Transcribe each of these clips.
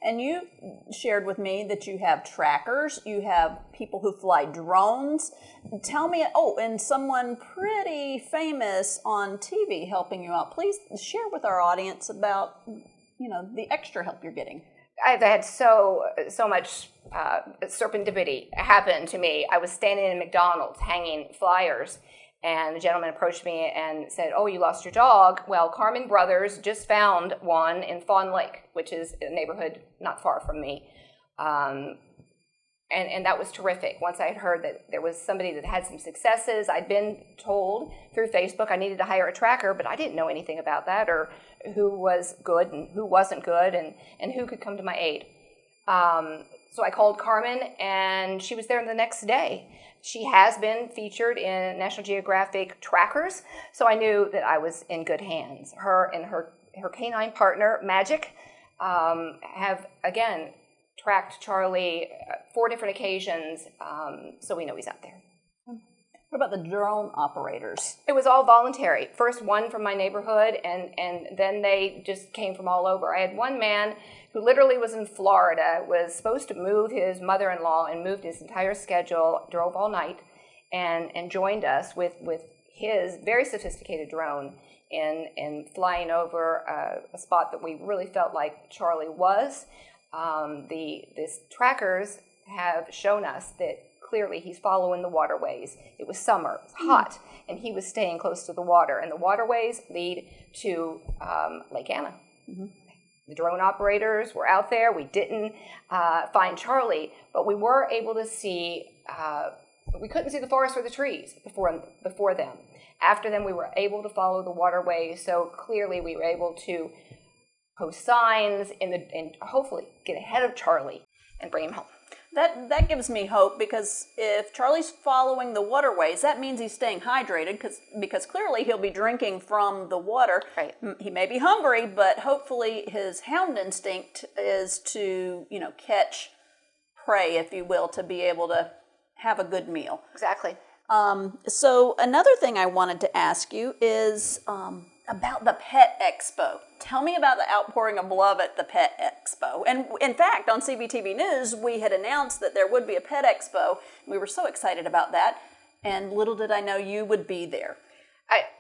And you shared with me that you have trackers, you have people who fly drones. Tell me, and someone pretty famous on TV helping you out. Please share with our audience about, the extra help you're getting. I've had so much serendipity happen to me. I was standing in McDonald's hanging flyers, and the gentleman approached me and said, "Oh, you lost your dog? Well, Carmen Brothers just found one in Fawn Lake, which is a neighborhood not far from me." And that was terrific. Once I had heard that there was somebody that had some successes, I'd been told through Facebook I needed to hire a tracker, but I didn't know anything about that or who was good and who wasn't good and who could come to my aid. So I called Carmen, and she was there the next day. She has been featured in National Geographic trackers, so I knew that I was in good hands. Her and her canine partner, Magic, have, again, tracked Charlie 4 different occasions, so we know he's out there. What about the drone operators? It was all voluntary. First one from my neighborhood, and then they just came from all over. I had one man who literally was in Florida, was supposed to move his mother-in-law and moved his entire schedule, drove all night, and joined us with his very sophisticated drone in flying over a spot that we really felt like Charlie was. These trackers have shown us that clearly he's following the waterways. It was summer, it was hot, and he was staying close to the water. And the waterways lead to Lake Anna. Mm-hmm. The drone operators were out there. We didn't find Charlie, but we were able to see, we couldn't see the forest or the trees before them. After them, we were able to follow the waterways, so clearly we were able to post signs and hopefully get ahead of Charlie and bring him home. That gives me hope, because if Charlie's following the waterways, that means he's staying hydrated, because clearly he'll be drinking from the water. Right. He may be hungry, but hopefully his hound instinct is to, catch prey, if you will, to be able to have a good meal. Exactly. So another thing I wanted to ask you is about the Pet Expo. Tell me about the outpouring of love at the Pet Expo. And in fact, on CBTV News, we had announced that there would be a Pet Expo. We were so excited about that, and little did I know you would be there.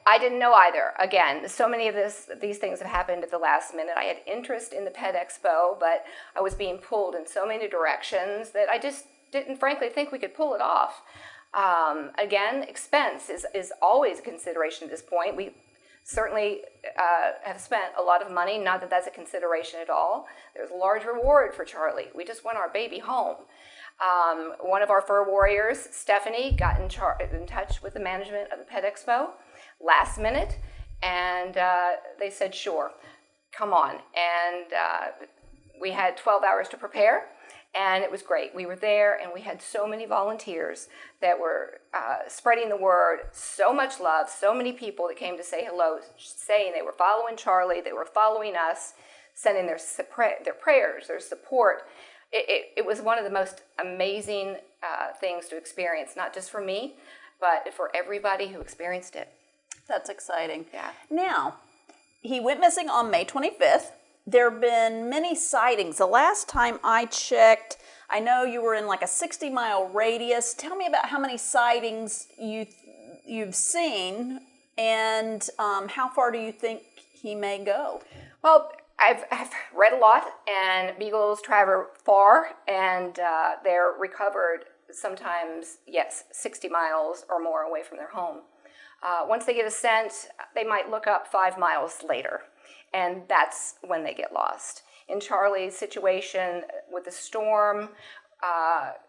I didn't know either. Again, so many of these things have happened at the last minute. I had interest in the Pet Expo, but I was being pulled in so many directions that I just didn't, frankly, think we could pull it off. Again, expense is always a consideration at this point. We certainly have spent a lot of money, not that that's a consideration at all. There's a large reward for Charlie. We just want our baby home. One of our fur warriors, Stephanie, got in touch with the management of the Pet Expo last minute, and they said, sure, come on. And we had 12 hours to prepare. And it was great. We were there, and we had so many volunteers that were spreading the word, so much love, so many people that came to say hello, saying they were following Charlie, they were following us, sending their prayers, their support. It was one of the most amazing things to experience, not just for me, but for everybody who experienced it. That's exciting. Yeah. Now, he went missing on May 25th. There have been many sightings. The last time I checked, I know you were in like a 60-mile radius. Tell me about how many sightings you've seen, and how far do you think he may go? Well, I've read a lot, and beagles travel far, and they're recovered sometimes, 60 miles or more away from their home. Once they get a scent, they might look up 5 miles later. And that's when they get lost. In Charlie's situation with the storm,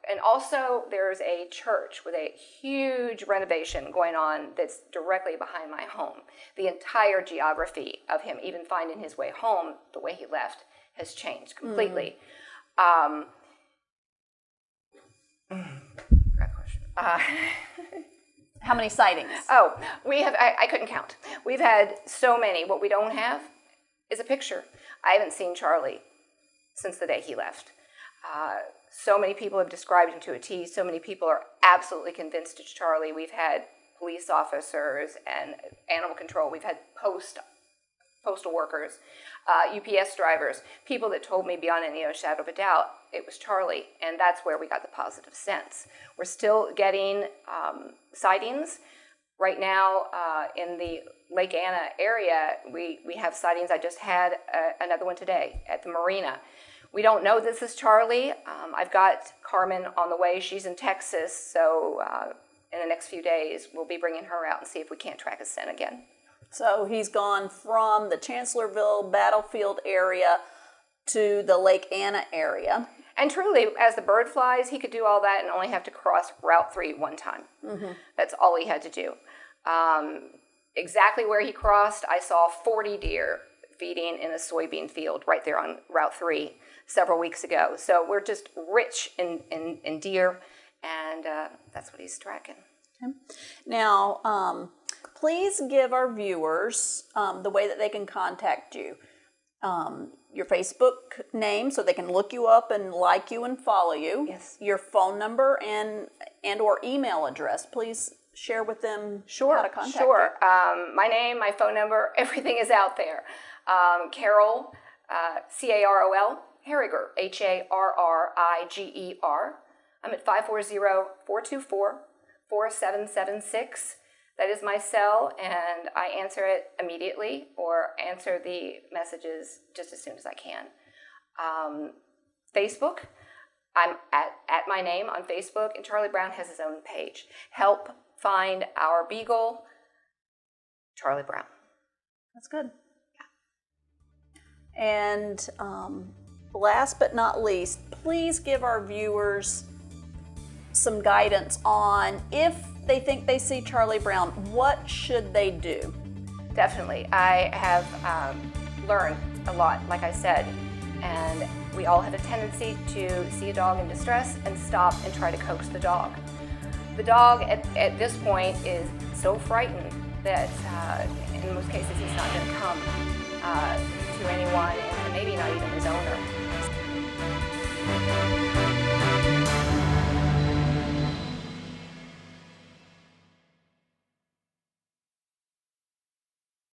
and also there's a church with a huge renovation going on that's directly behind my home. The entire geography of him even finding his way home, the way he left, has changed completely. Great question. How many sightings? Oh, we have, I couldn't count. We've had so many. What we don't have is a picture. I haven't seen Charlie since the day he left. So many people have described him to a T. So many people are absolutely convinced it's Charlie. We've had police officers and animal control. We've had postal workers. UPS drivers, people that told me beyond any shadow of a doubt it was Charlie, and that's where we got the positive sense. We're still getting sightings. Right now, in the Lake Anna area, we have sightings. I just had another one today at the marina. We don't know this is Charlie. I've got Carmen on the way. She's in Texas, so in the next few days, we'll be bringing her out and see if we can't track his scent again. So he's gone from the Chancellorsville battlefield area to the Lake Anna area. And truly, as the bird flies, he could do all that and only have to cross Route 3 one time. Mm-hmm. That's all he had to do. Exactly where he crossed, I saw 40 deer feeding in a soybean field right there on Route 3 several weeks ago. So we're just rich in deer, and that's what he's tracking. Okay. Now, please give our viewers the way that they can contact you. Your Facebook name so they can look you up and like you and follow you. Yes. Your phone number and or email address. Please share with them how to contact you. My name, my phone number, everything is out there. Carol, C-A-R-O-L, Harriger, H-A-R-R-I-G-E-R. I'm at 540-424-4776. That is my cell, and I answer it immediately or answer the messages just as soon as I can. Facebook, I'm at my name on Facebook, and Charlie Brown has his own page. Help find our beagle, Charlie Brown. That's good. Yeah. And last but not least, please give our viewers some guidance on if they think they see Charlie Brown, what should they do? Definitely. I have learned a lot, like I said, and we all have a tendency to see a dog in distress and stop and try to coax the dog. The dog at this point is so frightened that in most cases he's not going to come to anyone, and maybe not even his owner.